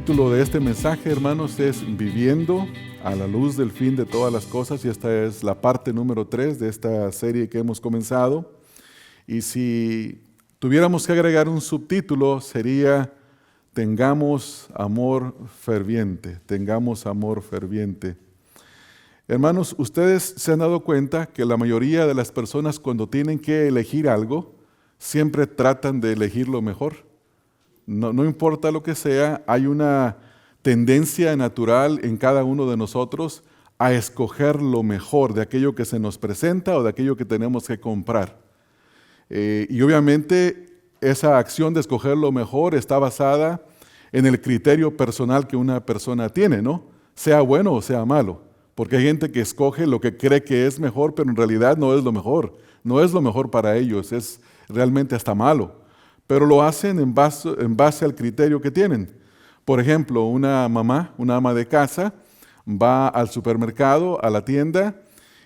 título de este mensaje, hermanos, es Viviendo a la luz del fin de todas las cosas, y esta es la parte número 3 de esta serie que hemos comenzado. Y si tuviéramos que agregar un subtítulo, sería Tengamos amor ferviente, tengamos amor ferviente. Hermanos, ustedes se han dado cuenta que la mayoría de las personas, cuando tienen que elegir algo, siempre tratan de elegir lo mejor. No importa lo que sea, hay una tendencia natural en cada uno de nosotros a escoger lo mejor de aquello que se nos presenta o de aquello que tenemos que comprar. Y obviamente esa acción de escoger lo mejor está basada en el criterio personal que una persona tiene, ¿no? Sea bueno o sea malo. Porque hay gente que escoge lo que cree que es mejor, pero en realidad no es lo mejor. No es lo mejor para ellos, es realmente hasta malo. Pero lo hacen en base al criterio que tienen. Por ejemplo, una mamá, una ama de casa, va al supermercado, a la tienda,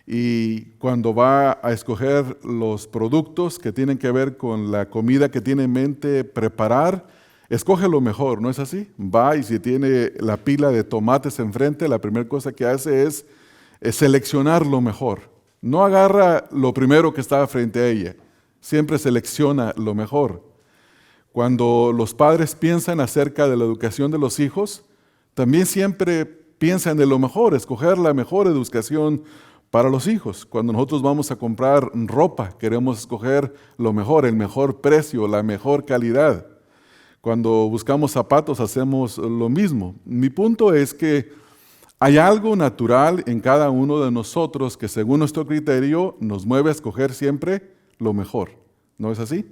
y cuando va a escoger los productos que tienen que ver con la comida que tiene en mente preparar, escoge lo mejor, ¿no es así? Va y si tiene la pila de tomates enfrente, la primera cosa que hace es seleccionar lo mejor. No agarra lo primero que está frente a ella, siempre selecciona lo mejor. Cuando los padres piensan acerca de la educación de los hijos, también siempre piensan en lo mejor, escoger la mejor educación para los hijos. Cuando nosotros vamos a comprar ropa, queremos escoger lo mejor, el mejor precio, la mejor calidad. Cuando buscamos zapatos, hacemos lo mismo. Mi punto es que hay algo natural en cada uno de nosotros que, según nuestro criterio, nos mueve a escoger siempre lo mejor. ¿No es así?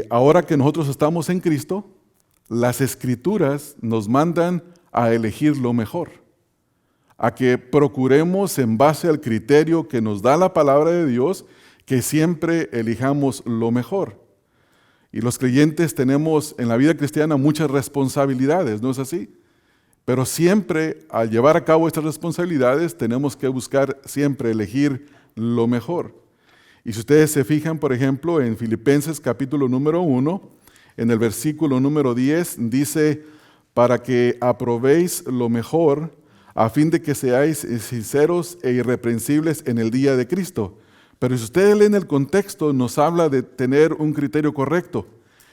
Ahora que nosotros estamos en Cristo, las Escrituras nos mandan a elegir lo mejor, a que procuremos en base al criterio que nos da la palabra de Dios, que siempre elijamos lo mejor. Y los creyentes tenemos en la vida cristiana muchas responsabilidades, ¿no es así? Pero siempre, al llevar a cabo estas responsabilidades, tenemos que buscar siempre elegir lo mejor. Y si ustedes se fijan, por ejemplo, en Filipenses capítulo número 1, en el versículo número 10, dice, para que aprobéis lo mejor, a fin de que seáis sinceros e irreprensibles en el día de Cristo. Pero si ustedes leen el contexto, nos habla de tener un criterio correcto.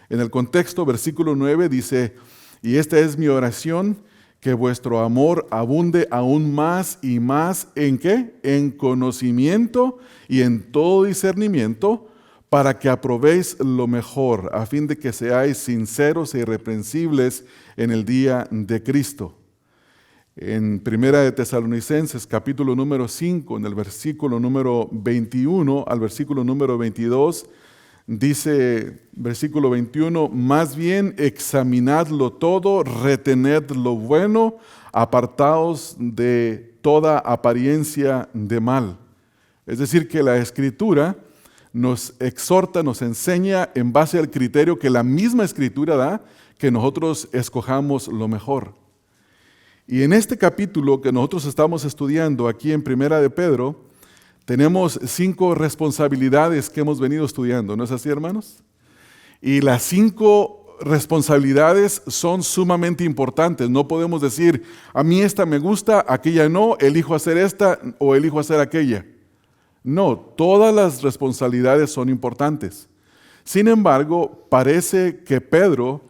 En el contexto, versículo 9 dice, y esta es mi oración, que vuestro amor abunde aún más y más, ¿en qué? En conocimiento y en todo discernimiento, para que aprobéis lo mejor, a fin de que seáis sinceros e irreprensibles en el día de Cristo. En Primera de Tesalonicenses, capítulo número 5, en el versículo número 21 al versículo número 22, dice, versículo 21, más bien examinadlo todo, retened lo bueno, apartaos de toda apariencia de mal. Es decir, que la Escritura nos exhorta, nos enseña en base al criterio que la misma Escritura da, que nosotros escojamos lo mejor. Y en este capítulo que nosotros estamos estudiando aquí en Primera de Pedro, tenemos 5 responsabilidades que hemos venido estudiando, ¿no es así, hermanos? Y las 5 responsabilidades son sumamente importantes. No podemos decir, a mí esta me gusta, aquella no, elijo hacer esta o elijo hacer aquella. No, todas las responsabilidades son importantes. Sin embargo, parece que Pedro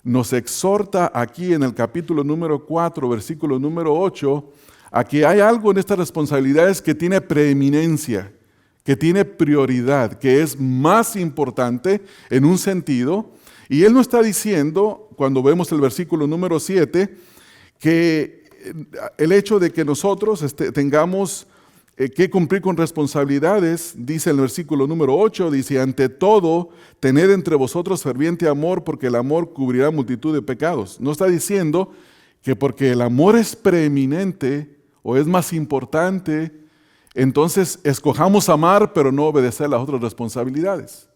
nos exhorta aquí en el capítulo número 4, versículo número 8, a que hay algo en estas responsabilidades que tiene preeminencia, que tiene prioridad, que es más importante en un sentido. Y él nos está diciendo, cuando vemos el versículo número 7, que el hecho de que nosotros tengamos que cumplir con responsabilidades, dice el versículo número 8, dice, ante todo, tened entre vosotros ferviente amor, porque el amor cubrirá multitud de pecados. No está diciendo que porque el amor es preeminente o es más importante, entonces escojamos amar, pero no obedecer las otras responsabilidades.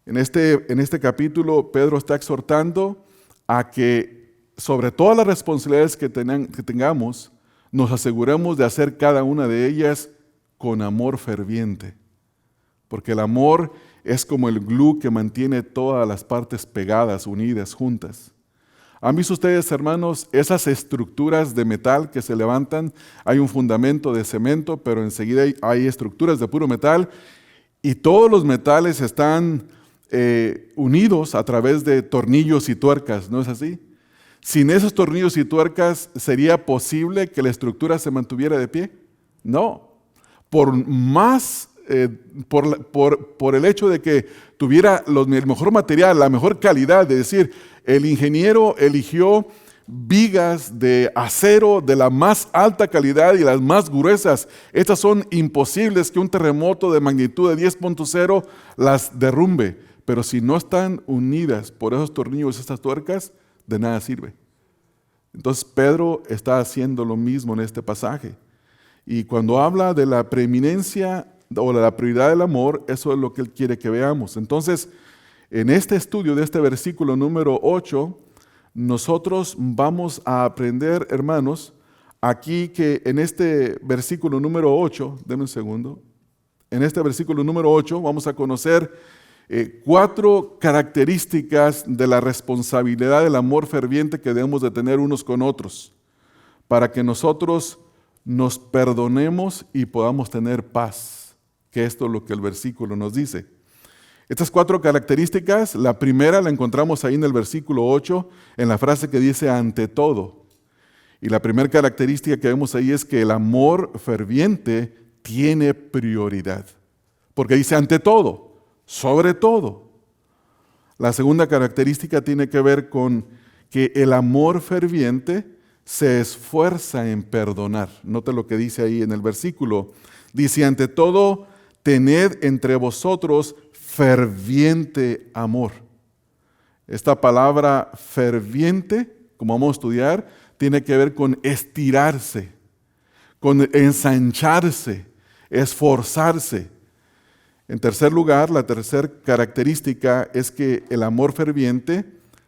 En este capítulo, Pedro está exhortando a que sobre todas las responsabilidades que tengamos, nos aseguremos de hacer cada una de ellas con amor ferviente. Porque el amor es como el glue que mantiene todas las partes pegadas, unidas, juntas. ¿Han visto ustedes, hermanos, esas estructuras de metal que se levantan? Hay un fundamento de cemento, pero enseguida hay estructuras de puro metal y todos los metales están unidos a través de tornillos y tuercas, ¿no es así? Sin esos tornillos y tuercas, ¿sería posible que la estructura se mantuviera de pie? No. Por el hecho de que tuviera el mejor material, la mejor calidad, es decir, el ingeniero eligió vigas de acero de la más alta calidad y las más gruesas. Estas son imposibles que un terremoto de magnitud de 10.0 las derrumbe. Pero si no están unidas por esos tornillos, estas tuercas, de nada sirve. Entonces Pedro está haciendo lo mismo en este pasaje. Y cuando habla de la preeminencia o de la prioridad del amor, eso es lo que él quiere que veamos. Entonces, en este estudio de este versículo número 8, nosotros vamos a aprender, hermanos, aquí que en este versículo número 8, denme un segundo, en este versículo número 8 vamos a conocer 4 características de la responsabilidad del amor ferviente que debemos de tener unos con otros, para que nosotros nos perdonemos y podamos tener paz, que esto es lo que el versículo nos dice. Estas 4 características, la primera la encontramos ahí en el versículo 8, en la frase que dice ante todo. Y la primera característica que vemos ahí es que el amor ferviente tiene prioridad, porque dice ante todo, sobre todo. La segunda característica tiene que ver con que el amor ferviente se esfuerza en perdonar. Note lo que dice ahí en el versículo. Dice, ante todo, tened entre vosotros ferviente amor. Esta palabra ferviente, como vamos a estudiar, tiene que ver con estirarse, con ensancharse, esforzarse. En tercer lugar, la tercera característica es que el amor ferviente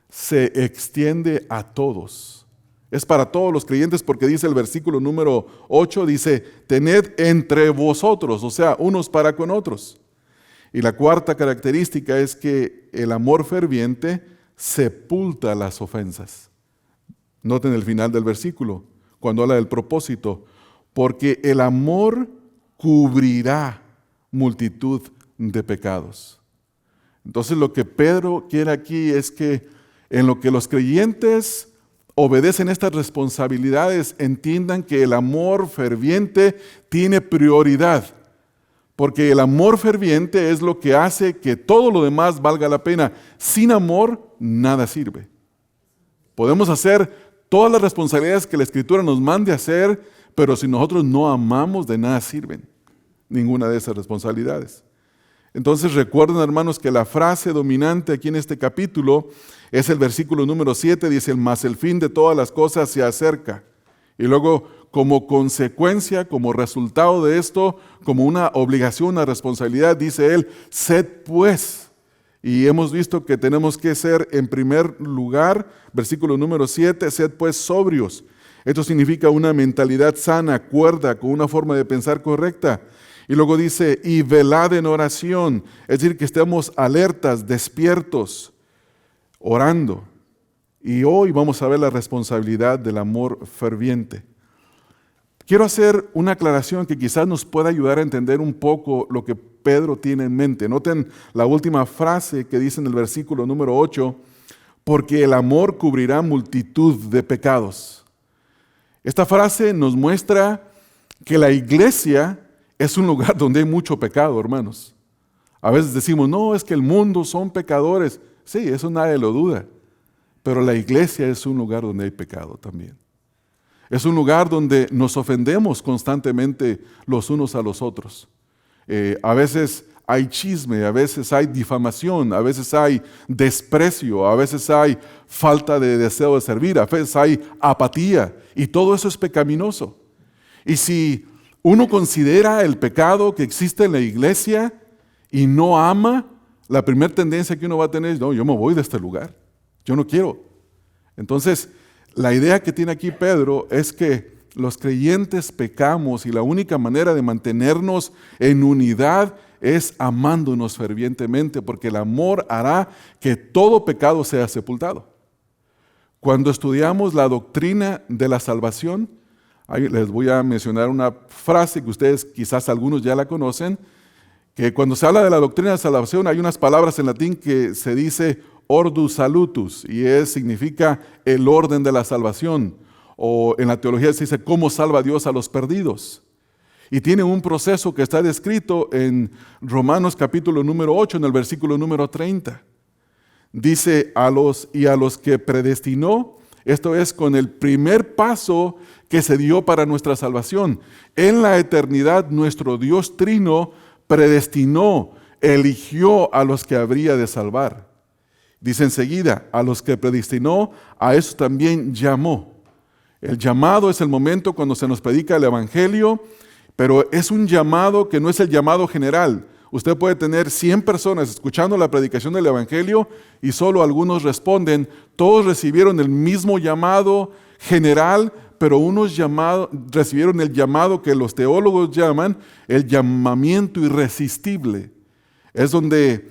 se extiende a todos. Es para todos los creyentes porque dice el versículo número 8, dice, tened entre vosotros, o sea, unos para con otros. Y la cuarta característica es que el amor ferviente sepulta las ofensas. Noten el final del versículo, cuando habla del propósito, porque el amor cubrirá multitud de pecados. Entonces lo que Pedro quiere aquí es que en lo que los creyentes obedecen estas responsabilidades, entiendan que el amor ferviente tiene prioridad, porque el amor ferviente es lo que hace que todo lo demás valga la pena. Sin amor, nada sirve. Podemos hacer todas las responsabilidades que la Escritura nos mande hacer, pero si nosotros no amamos, de nada sirven ninguna de esas responsabilidades. Entonces recuerden, hermanos, que la frase dominante aquí en este capítulo es el versículo número 7, dice, mas el fin de todas las cosas se acerca. Y luego, como consecuencia, como resultado de esto, como una obligación, una responsabilidad, dice él, sed pues. Y hemos visto que tenemos que ser, en primer lugar, versículo número 7, sed pues sobrios. Esto significa una mentalidad sana, cuerda, con una forma de pensar correcta. Y luego dice, y velad en oración, es decir, que estemos alertas, despiertos, orando. Y hoy vamos a ver la responsabilidad del amor ferviente. Quiero hacer una aclaración que quizás nos pueda ayudar a entender un poco lo que Pedro tiene en mente. Noten la última frase que dice en el versículo número 8, porque el amor cubrirá multitud de pecados. Esta frase nos muestra que la iglesia es un lugar donde hay mucho pecado, hermanos. A veces decimos, no, es que el mundo son pecadores. Sí, eso nadie lo duda. Pero la iglesia es un lugar donde hay pecado también. Es un lugar donde nos ofendemos constantemente los unos a los otros. A veces hay chisme, a veces hay difamación, a veces hay desprecio, a veces hay falta de deseo de servir, a veces hay apatía. Y todo eso es pecaminoso. Y si uno considera el pecado que existe en la iglesia y no ama, la primera tendencia que uno va a tener es, no, yo me voy de este lugar, yo no quiero. Entonces, la idea que tiene aquí Pedro es que los creyentes pecamos y la única manera de mantenernos en unidad es amándonos fervientemente, porque el amor hará que todo pecado sea sepultado. Cuando estudiamos la doctrina de la salvación, ahí les voy a mencionar una frase que ustedes quizás algunos ya la conocen, que cuando se habla de la doctrina de la salvación hay unas palabras en latín que se dice ordus salutus y significa el orden de la salvación, o en la teología se dice cómo salva Dios a los perdidos. Y tiene un proceso que está descrito en Romanos capítulo número 8, en el versículo número 30. Dice, a los que predestinó, esto es con el primer paso que se dio para nuestra salvación. En la eternidad nuestro Dios trino predestinó, eligió a los que habría de salvar. Dice enseguida, a los que predestinó, a eso también llamó. El llamado es el momento cuando se nos predica el Evangelio, pero es un llamado que no es el llamado general. Usted puede tener 100 personas escuchando la predicación del Evangelio y solo algunos responden. Todos recibieron el mismo llamado general, pero unos recibieron el llamado que los teólogos llaman el llamamiento irresistible. Es donde,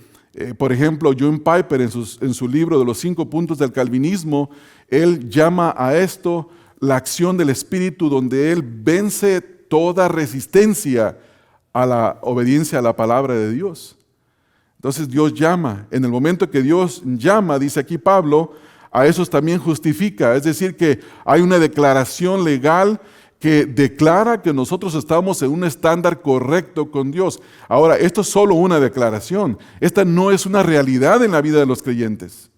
por ejemplo, John Piper en su libro de los 5 puntos del calvinismo, él llama a esto la acción del Espíritu, donde él vence toda resistencia a la obediencia a la palabra de Dios. Entonces Dios llama. En el momento que Dios llama, dice aquí Pablo, a esos también justifica. Es decir, que hay una declaración legal que declara que nosotros estamos en un estándar correcto con Dios. Ahora, esto es solo una declaración. Esta no es una realidad en la vida de los creyentes.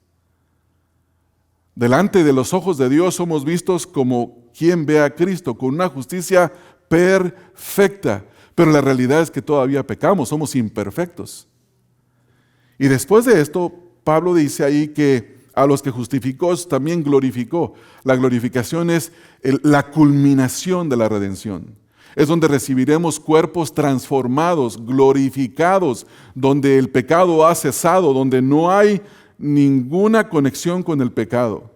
Delante de los ojos de Dios somos vistos como quien ve a Cristo, con una justicia perfecta. Pero la realidad es que todavía pecamos, somos imperfectos. Y después de esto, Pablo dice ahí que a los que justificó también glorificó. La glorificación es la culminación de la redención. Es donde recibiremos cuerpos transformados, glorificados, donde el pecado ha cesado, donde no hay ninguna conexión con el pecado.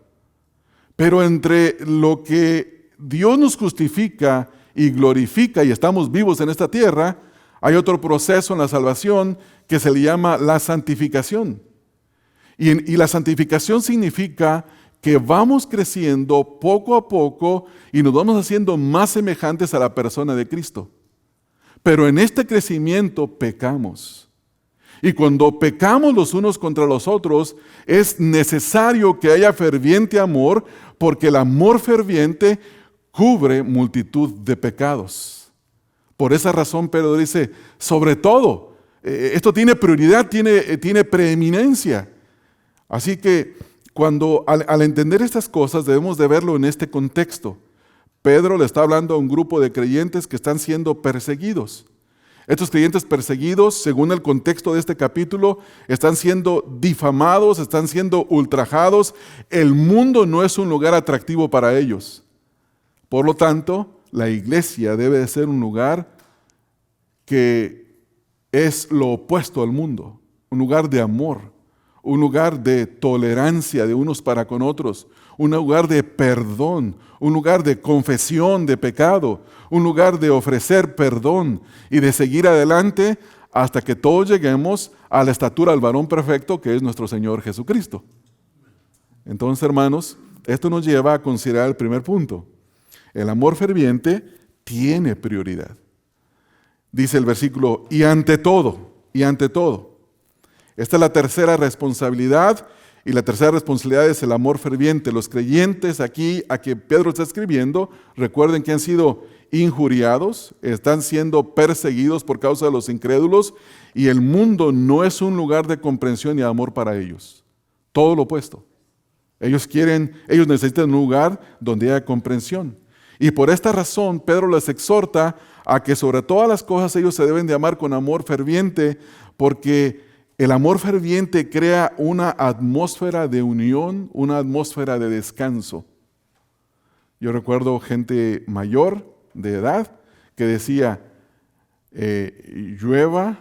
Pero entre lo que Dios nos justifica y glorifica y estamos vivos en esta tierra, hay otro proceso en la salvación que se le llama la santificación. Y la santificación significa que vamos creciendo poco a poco y nos vamos haciendo más semejantes a la persona de Cristo. Pero en este crecimiento pecamos. Y cuando pecamos los unos contra los otros, es necesario que haya ferviente amor, porque el amor ferviente cubre multitud de pecados. Por esa razón Pedro dice, sobre todo, esto tiene prioridad, tiene preeminencia. Así que al entender estas cosas debemos de verlo en este contexto. Pedro le está hablando a un grupo de creyentes que están siendo perseguidos. Estos creyentes perseguidos, según el contexto de este capítulo, están siendo difamados, están siendo ultrajados. El mundo no es un lugar atractivo para ellos. Por lo tanto, la iglesia debe de ser un lugar que es lo opuesto al mundo, un lugar de amor, un lugar de tolerancia de unos para con otros, un lugar de perdón, un lugar de confesión de pecado, un lugar de ofrecer perdón y de seguir adelante hasta que todos lleguemos a la estatura del varón perfecto que es nuestro Señor Jesucristo. Entonces, hermanos, esto nos lleva a considerar el primer punto. El amor ferviente tiene prioridad. Dice el versículo, y ante todo. Esta es la tercera responsabilidad, y la tercera responsabilidad es el amor ferviente. Los creyentes aquí a que Pedro está escribiendo, recuerden que han sido injuriados, están siendo perseguidos por causa de los incrédulos, y el mundo no es un lugar de comprensión y amor para ellos. Todo lo opuesto. Ellos necesitan un lugar donde haya comprensión. Y por esta razón, Pedro les exhorta a que sobre todas las cosas ellos se deben de amar con amor ferviente, porque el amor ferviente crea una atmósfera de unión, una atmósfera de descanso. Yo recuerdo gente mayor de edad que decía, llueva,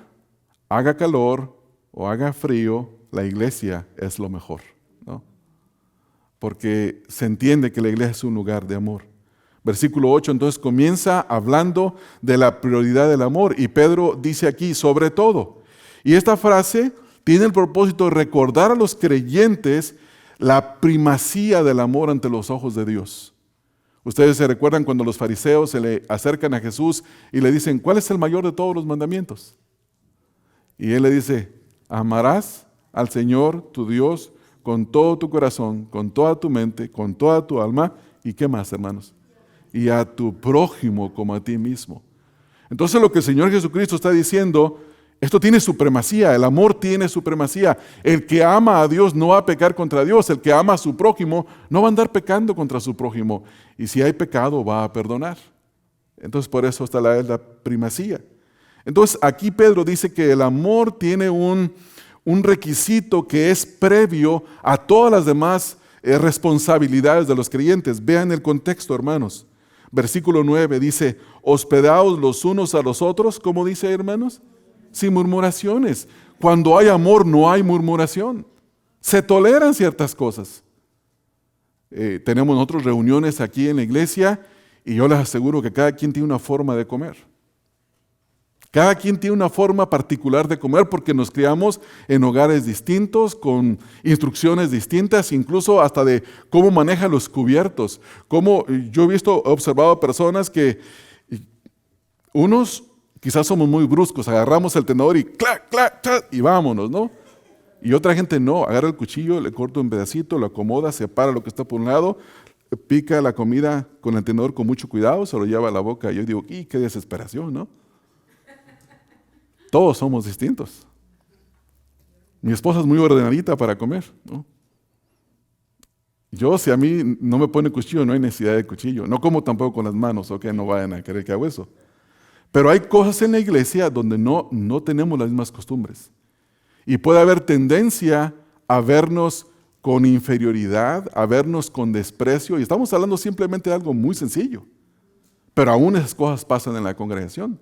haga calor o haga frío, la iglesia es lo mejor, ¿no? Porque se entiende que la iglesia es un lugar de amor. Versículo 8, entonces comienza hablando de la prioridad del amor y Pedro dice aquí, sobre todo. Y esta frase tiene el propósito de recordar a los creyentes la primacía del amor ante los ojos de Dios. Ustedes se recuerdan cuando los fariseos se le acercan a Jesús y le dicen, ¿cuál es el mayor de todos los mandamientos? Y Él le dice, amarás al Señor tu Dios con todo tu corazón, con toda tu mente, con toda tu alma. ¿Y qué más, hermanos? Y a tu prójimo como a ti mismo. Entonces lo que el Señor Jesucristo está diciendo, esto tiene supremacía, el amor tiene supremacía. El que ama a Dios no va a pecar contra Dios, el que ama a su prójimo no va a andar pecando contra su prójimo. Y si hay pecado, va a perdonar. Entonces por eso está la primacía. Entonces aquí Pedro dice que el amor tiene un requisito que es previo a todas las demás responsabilidades de los creyentes. Vean el contexto, hermanos. Versículo 9 dice, hospedaos los unos a los otros, ¿cómo dice, hermanos? Sin murmuraciones. Cuando hay amor no hay murmuración. Se toleran ciertas cosas. Tenemos nosotros reuniones aquí en la iglesia y yo les aseguro que cada quien tiene una forma de comer. Cada quien tiene una forma particular de comer porque nos criamos en hogares distintos, con instrucciones distintas, incluso hasta de cómo manejan los cubiertos. Yo he observado personas que unos quizás somos muy bruscos, agarramos el tenedor y clac, clac, clac, y vámonos, ¿no? Y otra gente no, agarra el cuchillo, le corta un pedacito, lo acomoda, separa lo que está por un lado, pica la comida con el tenedor con mucho cuidado, se lo lleva a la boca. Y yo digo, qué desesperación, ¿no? Todos somos distintos. Mi esposa es muy ordenadita para comer, ¿no? Yo, si a mí no me pone cuchillo, no hay necesidad de cuchillo. No como tampoco con las manos, ok, no vayan a querer que haga eso. Pero hay cosas en la iglesia donde no tenemos las mismas costumbres. Y puede haber tendencia a vernos con inferioridad, a vernos con desprecio. Y estamos hablando simplemente de algo muy sencillo. Pero aún esas cosas pasan en la congregación.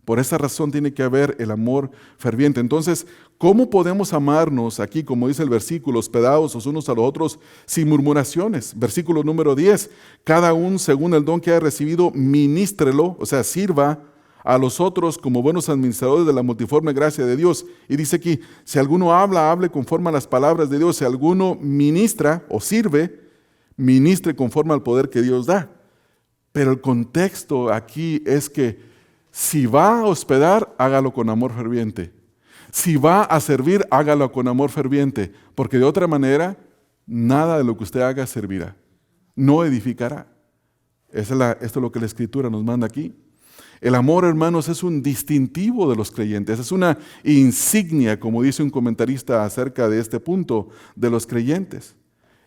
Por esa razón tiene que haber el amor ferviente. Entonces, ¿cómo podemos amarnos aquí, como dice el versículo, hospedados los unos a los otros sin murmuraciones? Versículo número 10, cada uno según el don que haya recibido, ministrelo, o sea, sirva a los otros como buenos administradores de la multiforme gracia de Dios. Y dice aquí, si alguno hable conforme a las palabras de Dios. Si alguno ministra o sirve, ministre conforme al poder que Dios da. Pero el contexto aquí es que si va a hospedar, hágalo con amor ferviente. Si va a servir, hágalo con amor ferviente. Porque de otra manera, nada de lo que usted haga servirá. No edificará. Esto es lo que la Escritura nos manda aquí. El amor, hermanos, es un distintivo de los creyentes. Es una insignia, como dice un comentarista acerca de este punto, de los creyentes.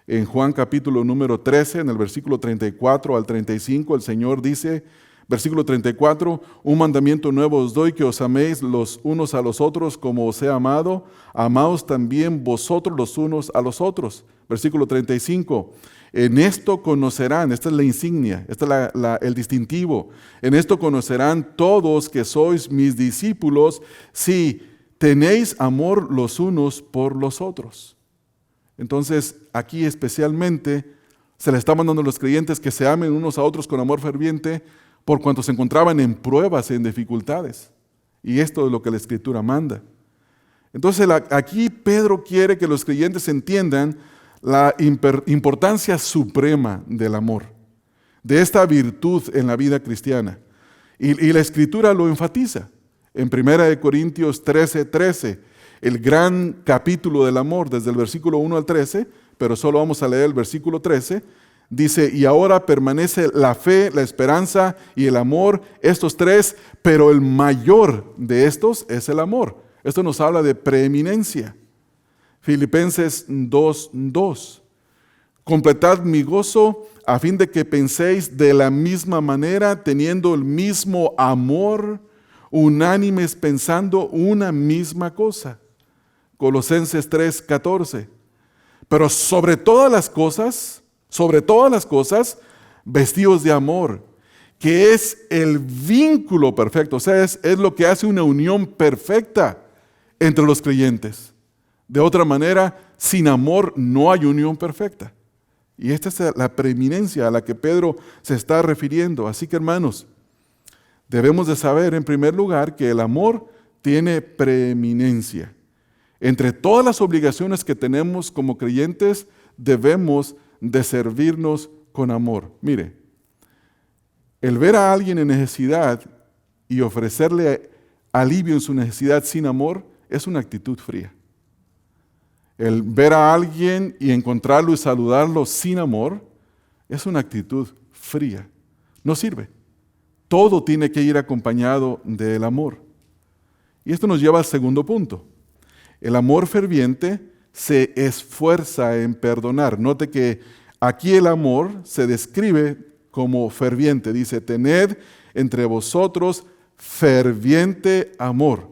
En Juan capítulo número 13, en el versículo 34 al 35, el Señor dice, versículo 34, un mandamiento nuevo os doy, que os améis los unos a los otros como os he amado, amaos también vosotros los unos a los otros. Versículo 35, en esto conocerán, esta es la insignia, este es el distintivo, en esto conocerán todos que sois mis discípulos, si tenéis amor los unos por los otros. Entonces, aquí especialmente se le está mandando a los creyentes que se amen unos a otros con amor ferviente, por cuanto se encontraban en pruebas, en dificultades. Y esto es lo que la Escritura manda. Entonces aquí Pedro quiere que los creyentes entiendan la importancia suprema del amor, de esta virtud en la vida cristiana. Y la Escritura lo enfatiza. En 1 Corintios 13, el gran capítulo del amor, desde el versículo 1 al 13, pero solo vamos a leer el versículo 13, dice, y ahora permanece la fe, la esperanza y el amor, estos tres, pero el mayor de estos es el amor. Esto nos habla de preeminencia. Filipenses 2:2. Completad mi gozo a fin de que penséis de la misma manera, teniendo el mismo amor, unánimes pensando una misma cosa. Colosenses 3:14. Pero sobre todas las cosas, vestidos de amor, que es el vínculo perfecto, o sea, es lo que hace una unión perfecta entre los creyentes. De otra manera, sin amor no hay unión perfecta. Y esta es la preeminencia a la que Pedro se está refiriendo. Así que, hermanos, debemos de saber en primer lugar que el amor tiene preeminencia. Entre todas las obligaciones que tenemos como creyentes, debemos de servirnos con amor. Mire, el ver a alguien en necesidad y ofrecerle alivio en su necesidad sin amor es una actitud fría. El ver a alguien y encontrarlo y saludarlo sin amor es una actitud fría. No sirve. Todo tiene que ir acompañado del amor. Y esto nos lleva al segundo punto. El amor ferviente se esfuerza en perdonar. Note que aquí el amor se describe como ferviente. Dice, tened entre vosotros ferviente amor.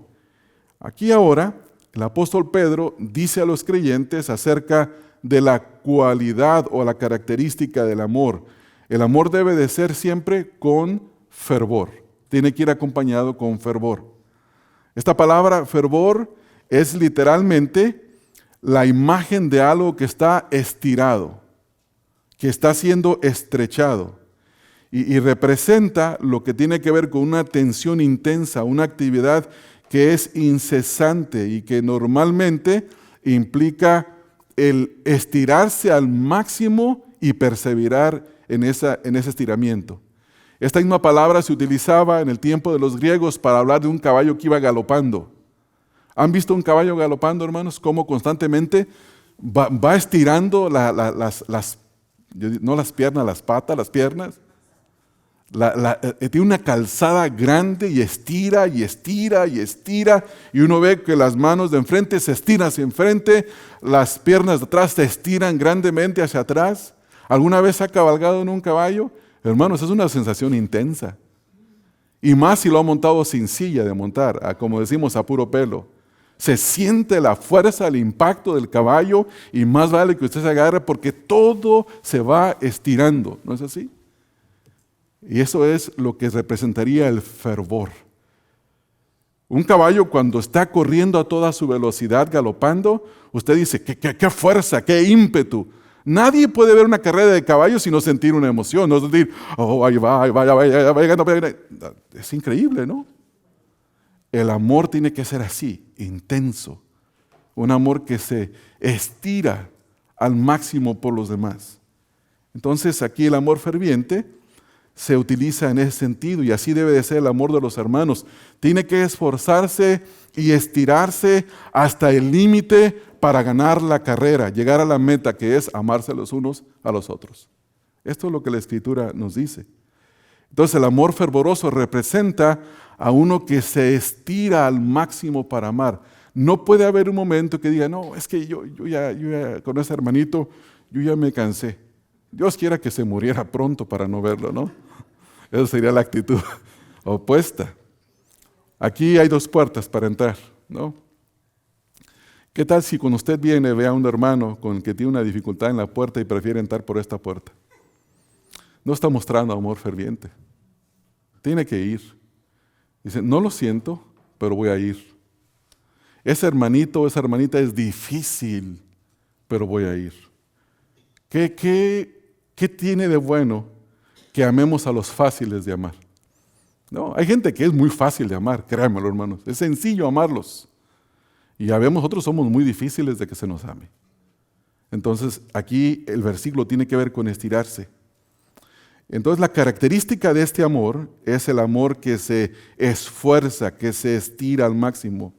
Aquí ahora el apóstol Pedro dice a los creyentes acerca de la cualidad o la característica del amor. El amor debe de ser siempre con fervor. Tiene que ir acompañado con fervor. Esta palabra fervor es literalmente la imagen de algo que está estirado, que está siendo estrechado. Y representa lo que tiene que ver con una tensión intensa, una actividad que es incesante y que normalmente implica el estirarse al máximo y perseverar en ese estiramiento. Esta misma palabra se utilizaba en el tiempo de los griegos para hablar de un caballo que iba galopando. ¿Han visto un caballo galopando, hermanos? Cómo constantemente va estirando no las piernas, las patas, las piernas. Tiene una calzada grande y estira y estira y estira, y uno ve que las manos de enfrente se estiran hacia enfrente, las piernas de atrás se estiran grandemente hacia atrás. ¿Alguna vez ha cabalgado en un caballo? Hermanos, es una sensación intensa. Y más si lo ha montado sin silla de montar, como decimos, a puro pelo. Se siente la fuerza, el impacto del caballo, y más vale que usted se agarre porque todo se va estirando. ¿No es así? Y eso es lo que representaría el fervor. Un caballo cuando está corriendo a toda su velocidad, galopando, usted dice, qué fuerza, qué ímpetu. Nadie puede ver una carrera de caballos y no sentir una emoción, no sentir, oh, ahí va, llegando. Es increíble, ¿no? El amor tiene que ser así, intenso. Un amor que se estira al máximo por los demás. Entonces aquí el amor ferviente se utiliza en ese sentido y así debe de ser el amor de los hermanos. Tiene que esforzarse y estirarse hasta el límite para ganar la carrera, llegar a la meta que es amarse los unos a los otros. Esto es lo que la Escritura nos dice. Entonces el amor fervoroso representa a uno que se estira al máximo para amar. No puede haber un momento que diga, no, es que yo ya con ese hermanito, yo ya me cansé. Dios quiera que se muriera pronto para no verlo, ¿no? Esa sería la actitud opuesta. Aquí hay dos puertas para entrar, ¿no? ¿Qué tal si cuando usted viene ve a un hermano con el que tiene una dificultad en la puerta y prefiere entrar por esta puerta? No está mostrando amor ferviente. Tiene que ir. Dice, no lo siento, pero voy a ir. Ese hermanito o esa hermanita es difícil, pero voy a ir. ¿Qué tiene de bueno que amemos a los fáciles de amar? No, hay gente que es muy fácil de amar, créanmelo, hermanos. Es sencillo amarlos. Y ya vemos, nosotros somos muy difíciles de que se nos ame. Entonces, aquí el versículo tiene que ver con estirarse. Entonces, la característica de este amor es el amor que se esfuerza, que se estira al máximo.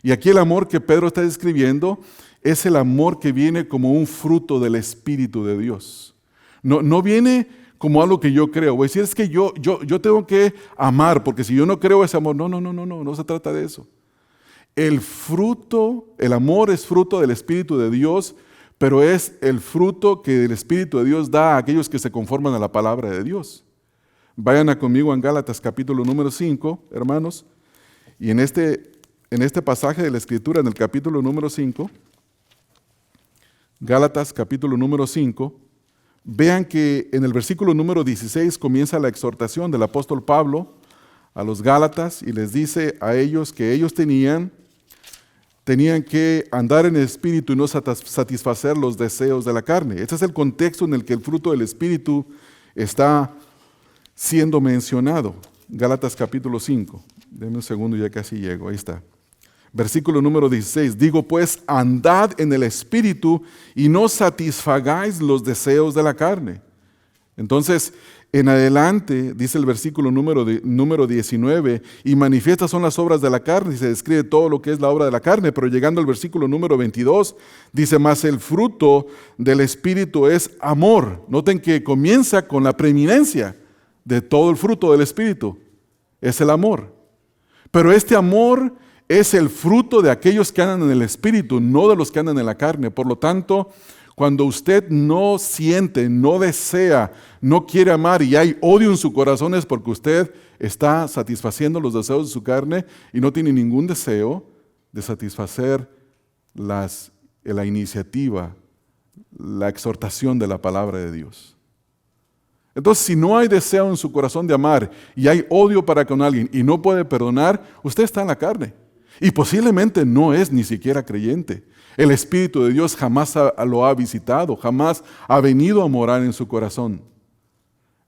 Y aquí el amor que Pedro está describiendo es el amor que viene como un fruto del Espíritu de Dios. No viene como algo que yo creo. Voy a decir, es que yo tengo que amar, porque si yo no creo ese amor, no se trata de eso. El amor es fruto del Espíritu de Dios, pero es el fruto que el Espíritu de Dios da a aquellos que se conforman a la palabra de Dios. Vayan conmigo en Gálatas capítulo número 5, hermanos, y en este pasaje de la Escritura, en el capítulo número 5, Gálatas capítulo número 5, vean que en el versículo número 16 comienza la exhortación del apóstol Pablo a los Gálatas y les dice a ellos que ellos tenían que andar en el Espíritu y no satisfacer los deseos de la carne. Este es el contexto en el que el fruto del Espíritu está siendo mencionado. Gálatas capítulo 5. Denme un segundo, ya casi llego. Ahí está. Versículo número 16, digo pues, andad en el Espíritu y no satisfagáis los deseos de la carne. Entonces, en adelante, dice el versículo número 19, y manifiestas son las obras de la carne, y se describe todo lo que es la obra de la carne, pero llegando al versículo número 22, dice, mas el fruto del Espíritu es amor. Noten que comienza con la preeminencia de todo el fruto del Espíritu, es el amor. Pero este amor es el fruto de aquellos que andan en el Espíritu, no de los que andan en la carne. Por lo tanto, cuando usted no siente, no desea, no quiere amar y hay odio en su corazón, es porque usted está satisfaciendo los deseos de su carne y no tiene ningún deseo de satisfacer la iniciativa, la exhortación de la palabra de Dios. Entonces, si no hay deseo en su corazón de amar y hay odio para con alguien y no puede perdonar, usted está en la carne. Y posiblemente no es ni siquiera creyente. El Espíritu de Dios jamás lo ha visitado, jamás ha venido a morar en su corazón.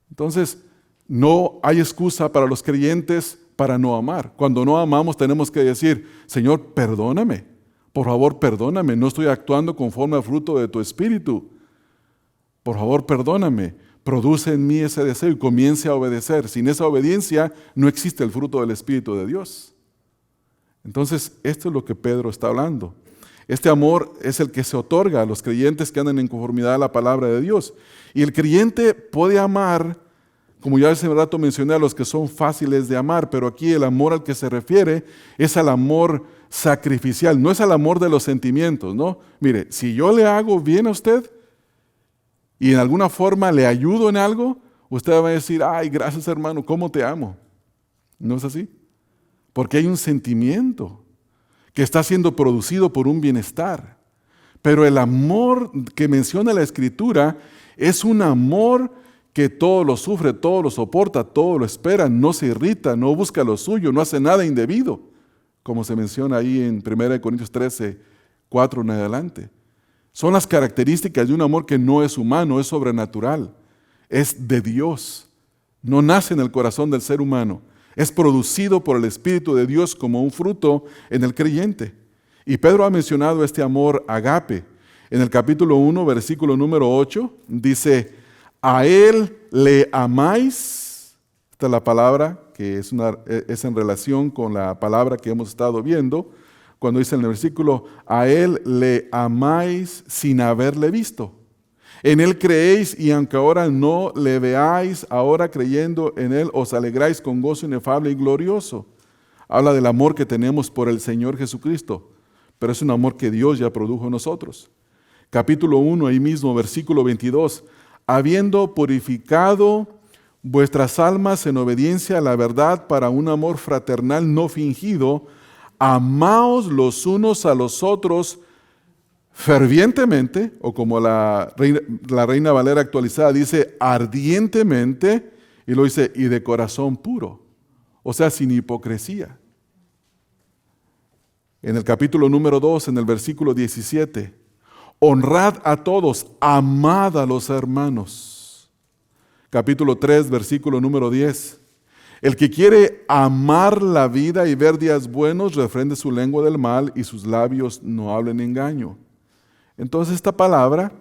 Entonces, no hay excusa para los creyentes para no amar. Cuando no amamos tenemos que decir, Señor, perdóname. Por favor, perdóname. No estoy actuando conforme al fruto de tu Espíritu. Por favor, perdóname. Produce en mí ese deseo y comience a obedecer. Sin esa obediencia no existe el fruto del Espíritu de Dios. Entonces, esto es lo que Pedro está hablando. Este amor es el que se otorga a los creyentes que andan en conformidad a la palabra de Dios. Y el creyente puede amar, como ya hace un rato mencioné, a los que son fáciles de amar, pero aquí el amor al que se refiere es al amor sacrificial, no es al amor de los sentimientos, ¿no? Mire, si yo le hago bien a usted y en alguna forma le ayudo en algo, usted va a decir, ay, gracias hermano, ¿cómo te amo? ¿No es así? Porque hay un sentimiento que está siendo producido por un bienestar. Pero el amor que menciona la Escritura es un amor que todo lo sufre, todo lo soporta, todo lo espera, no se irrita, no busca lo suyo, no hace nada indebido, como se menciona ahí en 1 Corintios 13, 4 en adelante. Son las características de un amor que no es humano, es sobrenatural, es de Dios, no nace en el corazón del ser humano. Es producido por el Espíritu de Dios como un fruto en el creyente. Y Pedro ha mencionado este amor agape. En el capítulo 1, versículo número 8, dice, a Él le amáis. Esta es la palabra que es en relación con la palabra que hemos estado viendo, cuando dice en el versículo, a Él le amáis sin haberle visto. En Él creéis y aunque ahora no le veáis, ahora creyendo en Él os alegráis con gozo inefable y glorioso. Habla del amor que tenemos por el Señor Jesucristo, pero es un amor que Dios ya produjo en nosotros. Capítulo 1, ahí mismo, versículo 22. Habiendo purificado vuestras almas en obediencia a la verdad para un amor fraternal no fingido, amaos los unos a los otros fervientemente, o como la Reina Valera actualizada dice, ardientemente, y lo dice, y de corazón puro, o sea, sin hipocresía. En el capítulo número 2, en el versículo 17, honrad a todos, amad a los hermanos. Capítulo 3, versículo número 10, el que quiere amar la vida y ver días buenos, refrende su lengua del mal y sus labios no hablen engaño. Entonces esta palabra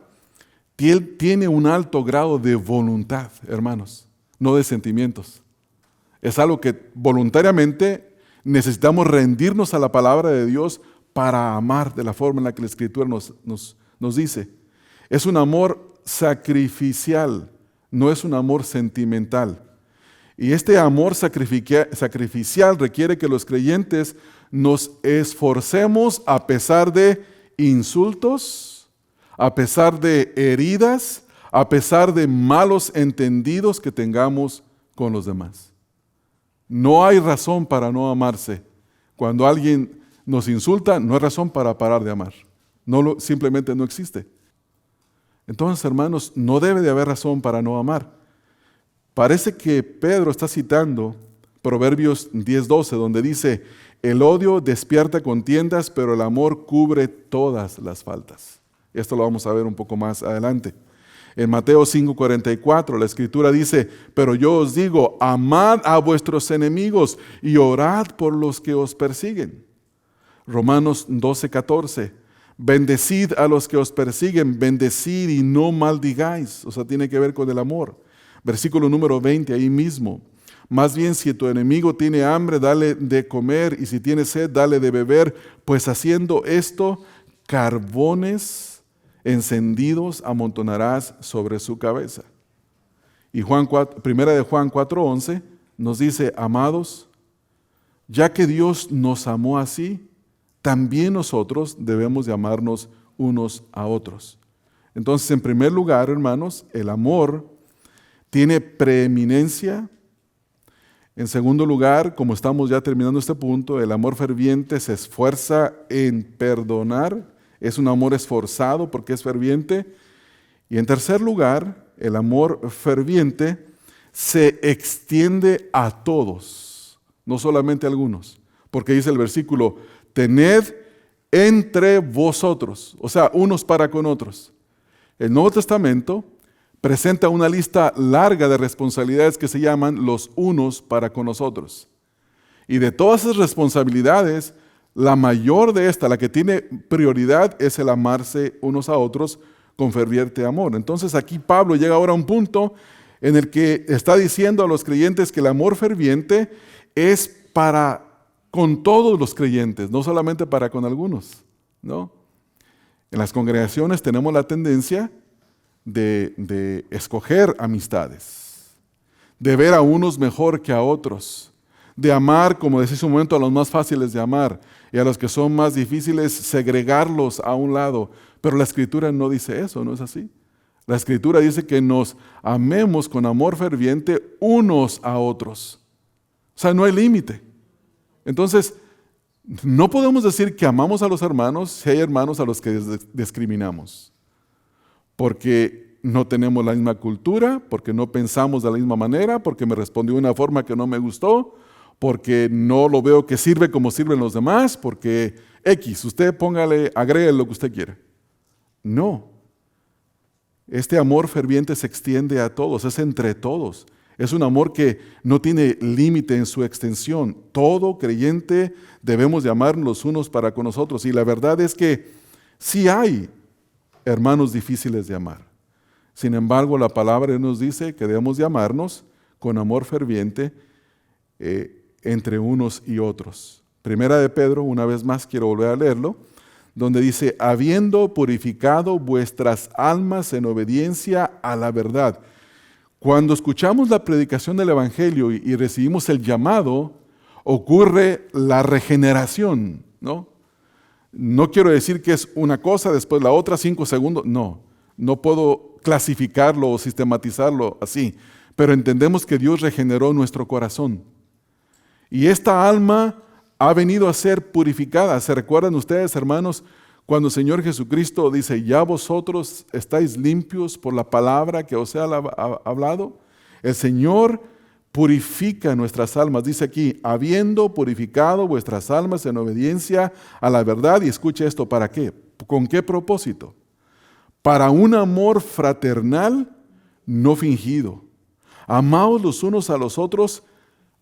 tiene un alto grado de voluntad, hermanos, no de sentimientos. Es algo que voluntariamente necesitamos rendirnos a la palabra de Dios para amar de la forma en la que la Escritura nos dice. Es un amor sacrificial, no es un amor sentimental. Y este amor sacrificial requiere que los creyentes nos esforcemos a pesar de insultos, a pesar de heridas, a pesar de malos entendidos que tengamos con los demás. No hay razón para no amarse. Cuando alguien nos insulta, no hay razón para parar de amar. Simplemente no existe. Entonces, hermanos, no debe de haber razón para no amar. Parece que Pedro está citando Proverbios 10:12, donde dice, el odio despierta contiendas, pero el amor cubre todas las faltas. Esto lo vamos a ver un poco más adelante. En Mateo 5:44 la Escritura dice, pero yo os digo, amad a vuestros enemigos y orad por los que os persiguen. Romanos 12:14. Bendecid a los que os persiguen, bendecid y no maldigáis. O sea, tiene que ver con el amor. Versículo número 20, ahí mismo. Más bien, si tu enemigo tiene hambre, dale de comer, y si tiene sed, dale de beber, pues haciendo esto, carbones encendidos amontonarás sobre su cabeza. Y Primera de Juan 4:11 nos dice, amados, ya que Dios nos amó así, también nosotros debemos de amarnos unos a otros. Entonces, en primer lugar, hermanos, el amor tiene preeminencia. En segundo lugar, como estamos ya terminando este punto, el amor ferviente se esfuerza en perdonar. Es un amor esforzado porque es ferviente. Y en tercer lugar, el amor ferviente se extiende a todos, no solamente a algunos. Porque dice el versículo, tened entre vosotros, o sea, unos para con otros. El Nuevo Testamento presenta una lista larga de responsabilidades que se llaman los unos para con nosotros. Y de todas esas responsabilidades, la mayor de esta, la que tiene prioridad, es el amarse unos a otros con ferviente amor. Entonces aquí Pablo llega ahora a un punto en el que está diciendo a los creyentes que el amor ferviente es para con todos los creyentes, no solamente para con algunos, ¿no? En las congregaciones tenemos la tendencia de escoger amistades, de ver a unos mejor que a otros, de amar, como decía hace un momento, a los más fáciles de amar y a los que son más difíciles segregarlos a un lado. Pero la Escritura no dice eso, ¿no es así? La Escritura dice que nos amemos con amor ferviente unos a otros. O sea, no hay límite. Entonces, no podemos decir que amamos a los hermanos si hay hermanos a los que discriminamos. Porque no tenemos la misma cultura, porque no pensamos de la misma manera, porque me respondió de una forma que no me gustó, porque no lo veo que sirve como sirven los demás, porque X, usted agregue lo que usted quiera. No. Este amor ferviente se extiende a todos, es entre todos. Es un amor que no tiene límite en su extensión. Todo creyente debemos de amarnos los unos para con nosotros. Y la verdad es que sí hay hermanos difíciles de amar. Sin embargo, la palabra nos dice que debemos de amarnos con amor ferviente entre unos y otros. Primera de Pedro, una vez más quiero volver a leerlo, donde dice, habiendo purificado vuestras almas en obediencia a la verdad. Cuando escuchamos la predicación del Evangelio y recibimos el llamado, ocurre la regeneración, ¿no? No quiero decir que es una cosa, después la otra, 5 segundos, no puedo clasificarlo o sistematizarlo así, pero entendemos que Dios regeneró nuestro corazón. Y esta alma ha venido a ser purificada. ¿Se recuerdan ustedes, hermanos, cuando el Señor Jesucristo dice, ya vosotros estáis limpios por la palabra que os he hablado? El Señor purifica nuestras almas. Dice aquí, habiendo purificado vuestras almas en obediencia a la verdad. Y escuche esto, ¿para qué? ¿Con qué propósito? Para un amor fraternal no fingido. Amaos los unos a los otros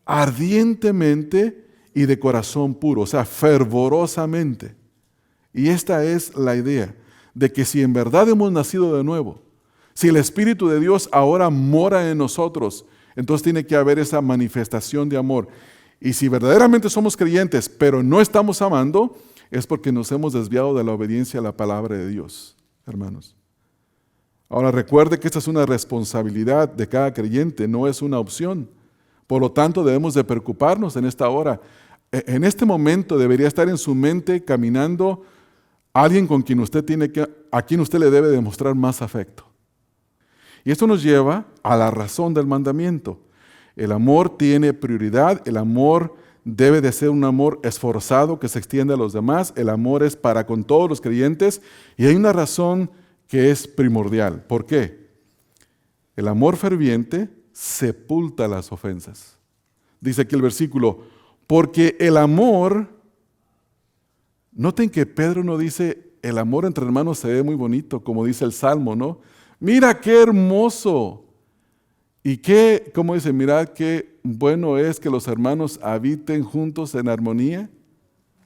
ardientemente y de corazón puro, o sea, fervorosamente. Y esta es la idea, de que si en verdad hemos nacido de nuevo, si el Espíritu de Dios ahora mora en nosotros, entonces tiene que haber esa manifestación de amor. Y si verdaderamente somos creyentes, pero no estamos amando, es porque nos hemos desviado de la obediencia a la palabra de Dios, hermanos. Ahora recuerde que esta es una responsabilidad de cada creyente, no es una opción. Por lo tanto, debemos de preocuparnos en esta hora. En este momento debería estar en su mente caminando alguien con quien a quien usted le debe demostrar más afecto. Y esto nos lleva a la razón del mandamiento. El amor tiene prioridad, el amor debe de ser un amor esforzado que se extiende a los demás, el amor es para con todos los creyentes y hay una razón que es primordial. ¿Por qué? El amor ferviente sepulta las ofensas. Dice aquí el versículo, porque el amor, noten que Pedro no dice, el amor entre hermanos se ve muy bonito, como dice el Salmo, ¿no? Mira qué hermoso. Y qué, como dice, mirad qué bueno es que los hermanos habiten juntos en armonía.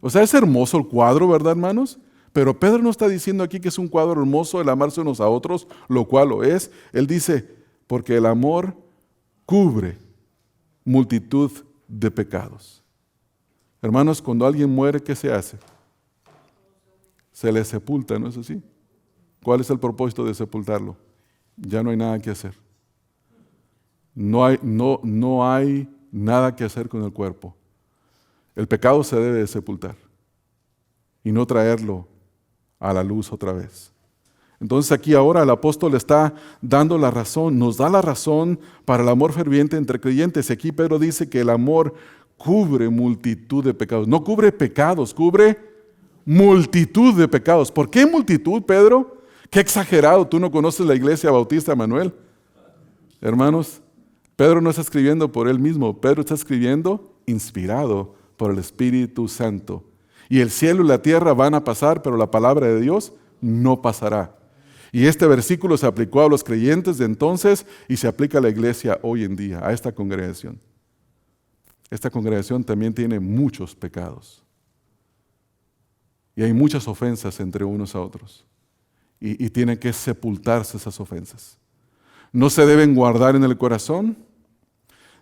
O sea, es hermoso el cuadro, ¿verdad, hermanos? Pero Pedro no está diciendo aquí que es un cuadro hermoso el amarse unos a otros, lo cual lo es. Él dice, porque el amor cubre multitud de pecados. Hermanos, cuando alguien muere, ¿qué se hace? Se le sepulta, ¿no es así? ¿Cuál es el propósito de sepultarlo? Ya no hay nada que hacer. No hay nada que hacer con el cuerpo. El pecado se debe de sepultar y no traerlo a la luz otra vez. Entonces aquí ahora el apóstol está dando la razón, nos da la razón para el amor ferviente entre creyentes. Aquí Pedro dice que el amor cubre multitud de pecados. No cubre pecados, cubre multitud de pecados. ¿Por qué multitud, Pedro? Qué exagerado, tú no conoces la iglesia bautista, Manuel. Hermanos, Pedro no está escribiendo por él mismo, Pedro está escribiendo inspirado por el Espíritu Santo. Y el cielo y la tierra van a pasar, pero la palabra de Dios no pasará. Y este versículo se aplicó a los creyentes de entonces y se aplica a la iglesia hoy en día, a esta congregación. Esta congregación también tiene muchos pecados. Y hay muchas ofensas entre unos a otros. Y tienen que sepultarse esas ofensas. No se deben guardar en el corazón,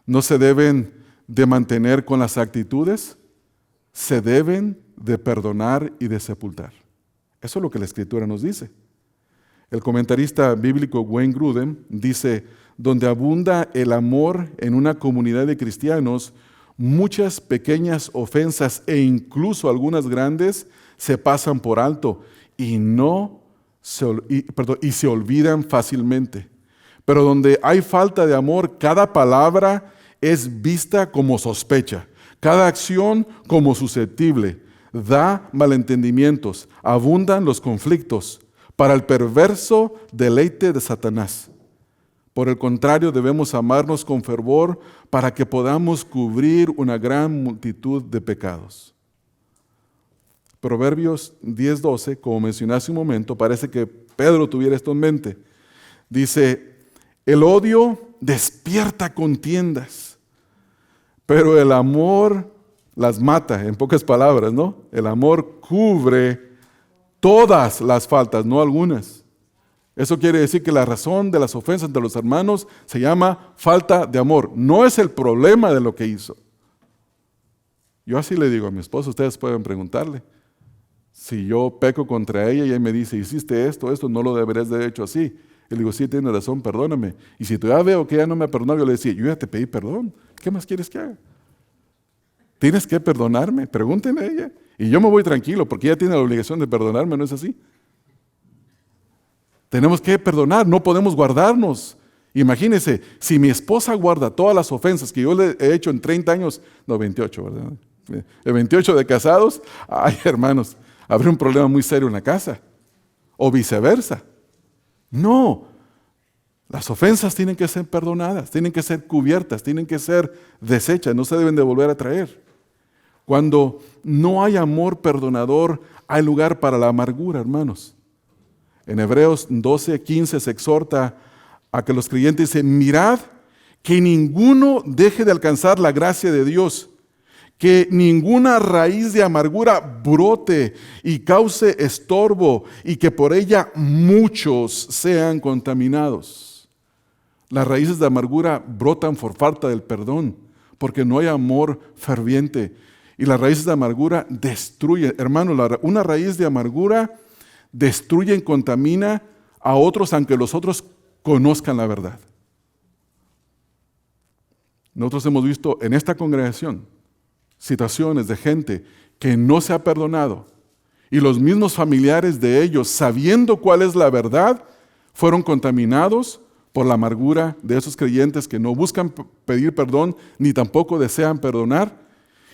no se deben de mantener con las actitudes, se deben de perdonar y de sepultar. Eso es lo que la Escritura nos dice. El comentarista bíblico Wayne Grudem dice, donde abunda el amor en una comunidad de cristianos, muchas pequeñas ofensas e incluso algunas grandes se pasan por alto y se olvidan fácilmente. Pero donde hay falta de amor, cada palabra es vista como sospecha, cada acción como susceptible, da malentendimientos, abundan los conflictos, para el perverso deleite de Satanás. Por el contrario, debemos amarnos con fervor para que podamos cubrir una gran multitud de pecados. Proverbios 10:12, como mencioné hace un momento, parece que Pedro tuviera esto en mente. Dice, el odio despierta contiendas, pero el amor las mata, en pocas palabras, ¿no? El amor cubre todas las faltas, no algunas. Eso quiere decir que la razón de las ofensas entre los hermanos se llama falta de amor. No es el problema de lo que hizo. Yo así le digo a mi esposa, ustedes pueden preguntarle. Si yo peco contra ella y ella me dice, hiciste esto, no lo deberías de haber hecho así. Y le digo, sí, tienes razón, perdóname. Y si todavía veo que ella no me ha perdonado, yo le decía, yo ya te pedí perdón. ¿Qué más quieres que haga? Tienes que perdonarme, pregúntenle a ella. Y yo me voy tranquilo, porque ella tiene la obligación de perdonarme, ¿no es así? Tenemos que perdonar, no podemos guardarnos. Imagínense, si mi esposa guarda todas las ofensas que yo le he hecho en 30 años, no, 28, ¿verdad? En 28 de casados, ay, hermanos, habrá un problema muy serio en la casa. O viceversa. No, las ofensas tienen que ser perdonadas, tienen que ser cubiertas, tienen que ser deshechas, no se deben de volver a traer. Cuando no hay amor perdonador, hay lugar para la amargura, hermanos. En Hebreos 12:15 se exhorta a que los creyentes dicen, mirad que ninguno deje de alcanzar la gracia de Dios, que ninguna raíz de amargura brote y cause estorbo y que por ella muchos sean contaminados. Las raíces de amargura brotan por falta del perdón, porque no hay amor ferviente. Y las raíces de amargura destruyen. Hermano, una raíz de amargura destruye y contamina a otros, aunque los otros conozcan la verdad. Nosotros hemos visto en esta congregación situaciones de gente que no se ha perdonado y los mismos familiares de ellos, sabiendo cuál es la verdad, fueron contaminados por la amargura de esos creyentes que no buscan pedir perdón ni tampoco desean perdonar.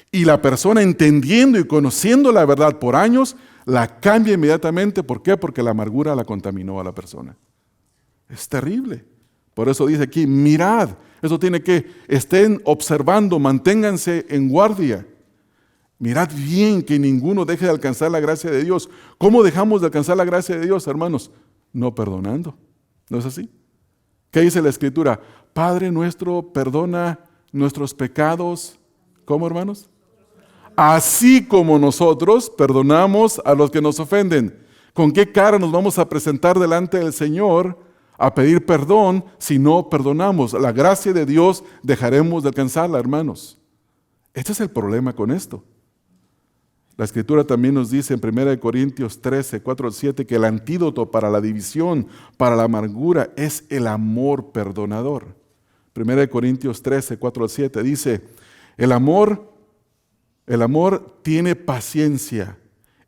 Y la persona, entendiendo y conociendo la verdad por años, la cambia inmediatamente. ¿Por qué? Porque la amargura la contaminó a la persona. Es terrible. Por eso dice aquí, mirad. Eso tiene que, estén observando, manténganse en guardia. Mirad bien que ninguno deje de alcanzar la gracia de Dios. ¿Cómo dejamos de alcanzar la gracia de Dios, hermanos? No perdonando. ¿No es así? ¿Qué dice la Escritura? Padre nuestro, perdona nuestros pecados. ¿Cómo, hermanos? así como nosotros perdonamos a los que nos ofenden. ¿Con qué cara nos vamos a presentar delante del Señor a pedir perdón si no perdonamos? La gracia de Dios dejaremos de alcanzarla, hermanos. Este es el problema con esto. La Escritura también nos dice en 1 Corintios 13, 4 al 7, que el antídoto para la división, para la amargura, es el amor perdonador. 1 Corintios 13, 4 al 7 dice, el amor tiene paciencia,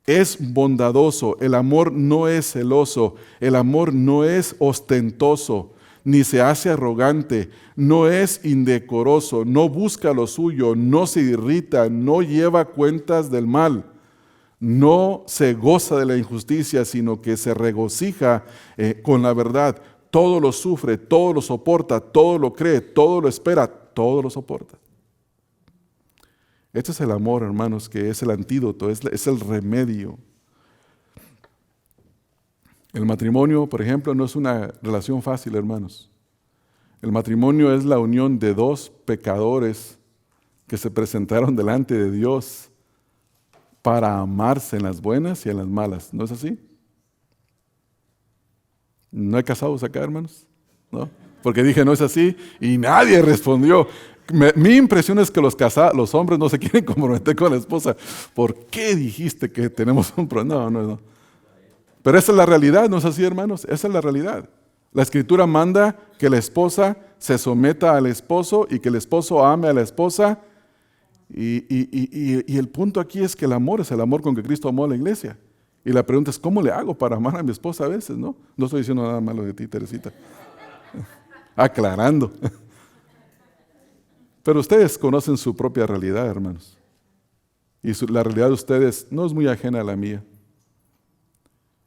es bondadoso, el amor no es celoso, el amor no es ostentoso, ni se hace arrogante, no es indecoroso, no busca lo suyo, no se irrita, no lleva cuentas del mal, no se goza de la injusticia, sino que se regocija con la verdad. Todo lo sufre, todo lo soporta, todo lo cree, todo lo espera, todo lo soporta. Este es el amor, hermanos, que es el antídoto, es el remedio. El matrimonio, por ejemplo, no es una relación fácil, hermanos. El matrimonio es la unión de dos pecadores que se presentaron delante de Dios para amarse en las buenas y en las malas. ¿No es así? ¿No hay casados acá, hermanos? ¿No? Porque dije, no es así, y nadie respondió. Mi impresión es que los hombres no se quieren comprometer con la esposa. ¿Por qué dijiste que tenemos un problema? No. Pero esa es la realidad, ¿no es así, hermanos? Esa es la realidad. La Escritura manda que la esposa se someta al esposo y que el esposo ame a la esposa. Y el punto aquí es que el amor es el amor con que Cristo amó a la iglesia. Y la pregunta es, ¿cómo le hago para amar a mi esposa a veces? No estoy diciendo nada malo de ti, Teresita. Aclarando. Pero ustedes conocen su propia realidad, hermanos. Y la realidad de ustedes no es muy ajena a la mía.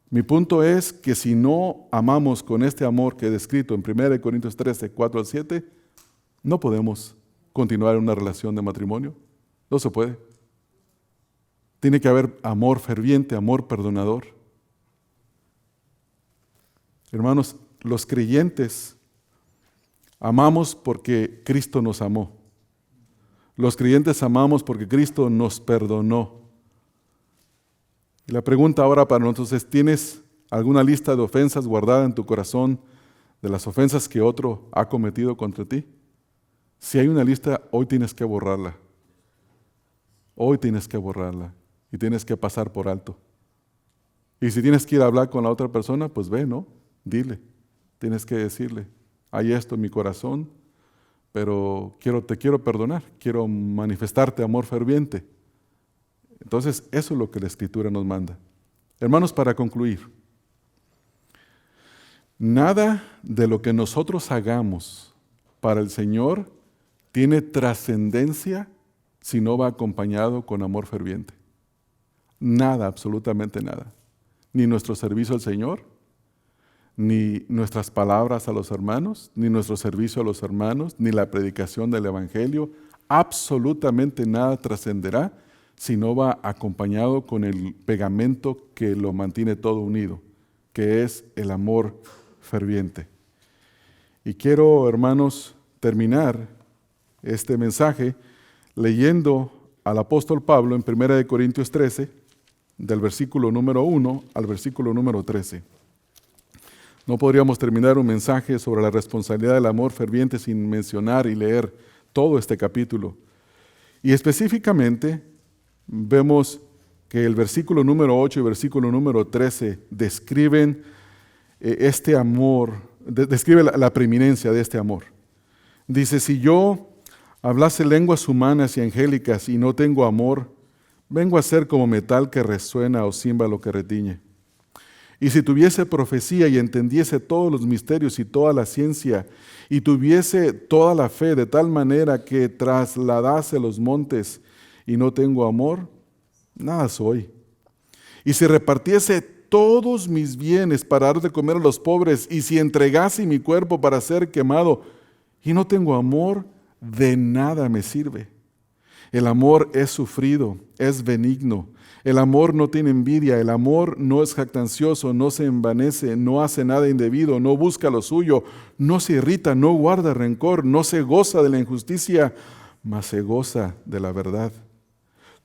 Mi punto es que si no amamos con este amor que he descrito en 1 Corintios 13, 4 al 7, no podemos continuar en una relación de matrimonio. No se puede. Tiene que haber amor ferviente, amor perdonador. Hermanos, los creyentes amamos porque Cristo nos amó. Los creyentes amamos porque Cristo nos perdonó. Y la pregunta ahora para nosotros es, ¿tienes alguna lista de ofensas guardada en tu corazón de las ofensas que otro ha cometido contra ti? Si hay una lista, hoy tienes que borrarla. Hoy tienes que borrarla y tienes que pasar por alto. Y si tienes que ir a hablar con la otra persona, pues ve, ¿no? Dile, tienes que decirle, hay esto en mi corazón, pero te quiero perdonar, quiero manifestarte amor ferviente. Entonces, eso es lo que la Escritura nos manda. Hermanos, para concluir, nada de lo que nosotros hagamos para el Señor tiene trascendencia si no va acompañado con amor ferviente. Nada, absolutamente nada. Ni nuestro servicio al Señor, ni nuestras palabras a los hermanos, ni nuestro servicio a los hermanos, ni la predicación del Evangelio, absolutamente nada trascenderá si no va acompañado con el pegamento que lo mantiene todo unido, que es el amor ferviente. Y quiero, hermanos, terminar este mensaje leyendo al apóstol Pablo en 1 Corintios 13, del versículo número 1 al versículo número 13. No podríamos terminar un mensaje sobre la responsabilidad del amor ferviente sin mencionar y leer todo este capítulo. Y específicamente vemos que el versículo número 8 y versículo número 13 describen este amor, describe la preeminencia de este amor. Dice, si yo hablase lenguas humanas y angélicas y no tengo amor, vengo a ser como metal que resuena o címbalo que retiñe. Y si tuviese profecía y entendiese todos los misterios y toda la ciencia, y tuviese toda la fe de tal manera que trasladase los montes y no tengo amor, nada soy. Y si repartiese todos mis bienes para dar de comer a los pobres, y si entregase mi cuerpo para ser quemado, y no tengo amor, de nada me sirve. El amor es sufrido, es benigno. El amor no tiene envidia, el amor no es jactancioso, no se envanece, no hace nada indebido, no busca lo suyo, no se irrita, no guarda rencor, no se goza de la injusticia, mas se goza de la verdad.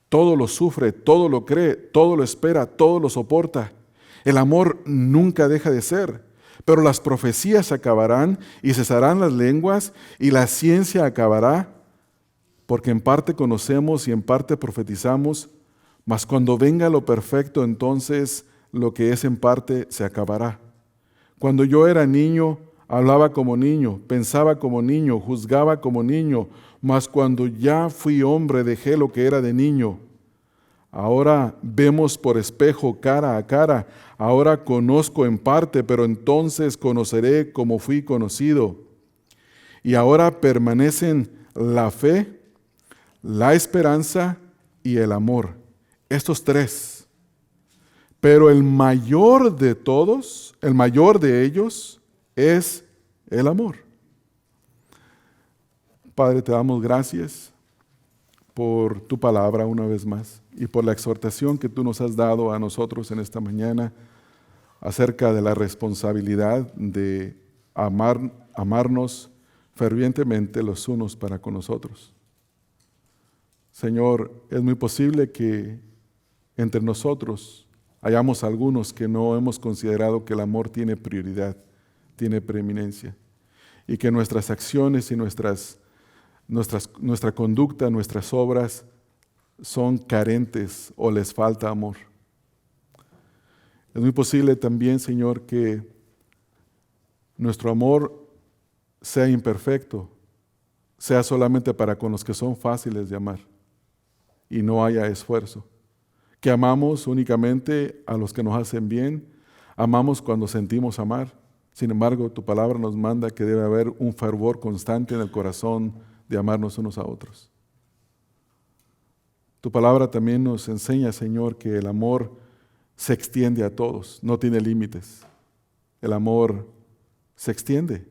todo lo sufre, todo lo cree, todo lo espera, todo lo soporta. El amor nunca deja de ser, pero las profecías acabarán y cesarán las lenguas y la ciencia acabará, porque en parte conocemos y en parte profetizamos, mas cuando venga lo perfecto, entonces lo que es en parte se acabará. Cuando yo era niño, hablaba como niño, pensaba como niño, juzgaba como niño, mas cuando ya fui hombre dejé lo que era de niño. Ahora vemos por espejo cara a cara, ahora conozco en parte, pero entonces conoceré como fui conocido. Y ahora permanecen la fe, la esperanza y el amor. Estos tres. Pero el mayor de todos, el mayor de ellos es el amor. Padre, te damos gracias por tu palabra una vez más y por la exhortación que tú nos has dado a nosotros en esta mañana acerca de la responsabilidad de amarnos fervientemente los unos para con los otros. Señor, es muy posible que entre nosotros hayamos algunos que no hemos considerado que el amor tiene prioridad, tiene preeminencia, y que nuestras acciones y nuestra conducta, nuestras obras son carentes o les falta amor. Es muy posible también, Señor, que nuestro amor sea imperfecto, sea solamente para con los que son fáciles de amar y no haya esfuerzo. Que amamos únicamente a los que nos hacen bien, amamos cuando sentimos amar. Sin embargo, tu palabra nos manda que debe haber un fervor constante en el corazón de amarnos unos a otros. Tu palabra también nos enseña, Señor, que el amor se extiende a todos, no tiene límites. El amor se extiende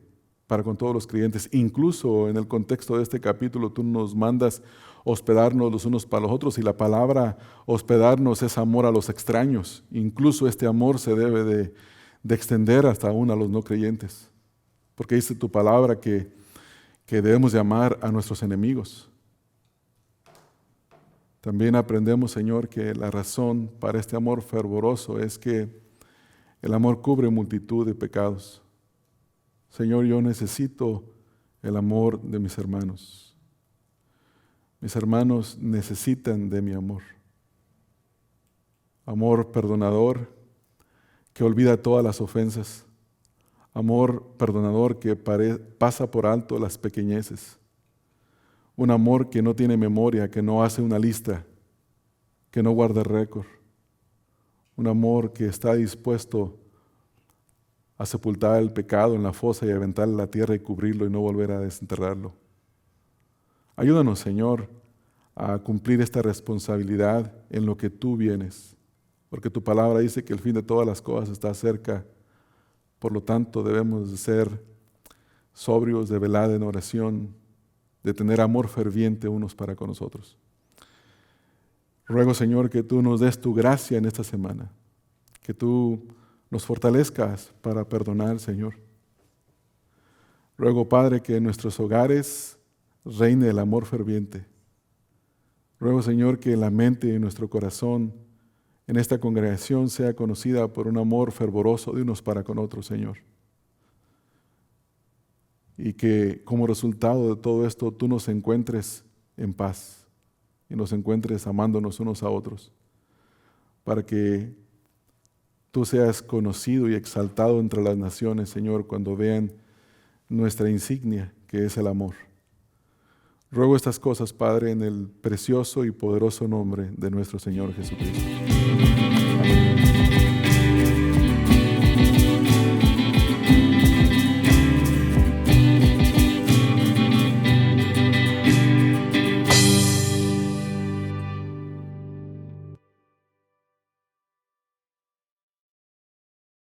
para con todos los creyentes. Incluso en el contexto de este capítulo tú nos mandas hospedarnos los unos para los otros, y la palabra hospedarnos es amor a los extraños. Incluso este amor se debe de extender hasta aún a los no creyentes, porque dice tu palabra que debemos de amar a nuestros enemigos. También aprendemos, Señor, que la razón para este amor fervoroso es que el amor cubre multitud de pecados. Señor, yo necesito el amor de mis hermanos. Mis hermanos necesitan de mi amor. Amor perdonador que olvida todas las ofensas. Amor perdonador que pasa por alto las pequeñeces. Un amor que no tiene memoria, que no hace una lista, que no guarda récord. Un amor que está dispuesto a sepultar el pecado en la fosa y aventarle a la tierra y cubrirlo y no volver a desenterrarlo. Ayúdanos, Señor, a cumplir esta responsabilidad en lo que tú vienes, porque tu palabra dice que el fin de todas las cosas está cerca. Por lo tanto, debemos de ser sobrios, de velar en oración, de tener amor ferviente unos para con nosotros. Ruego, Señor, que tú nos des tu gracia en esta semana, que tú nos fortalezcas para perdonar, Señor. Ruego, Padre, que en nuestros hogares reine el amor ferviente. Ruego, Señor, que en la mente y en nuestro corazón, en esta congregación, sea conocida por un amor fervoroso de unos para con otros, Señor. Y que como resultado de todo esto tú nos encuentres en paz y nos encuentres amándonos unos a otros, para que tú seas conocido y exaltado entre las naciones, Señor, cuando vean nuestra insignia, que es el amor. Ruego estas cosas, Padre, en el precioso y poderoso nombre de nuestro Señor Jesucristo.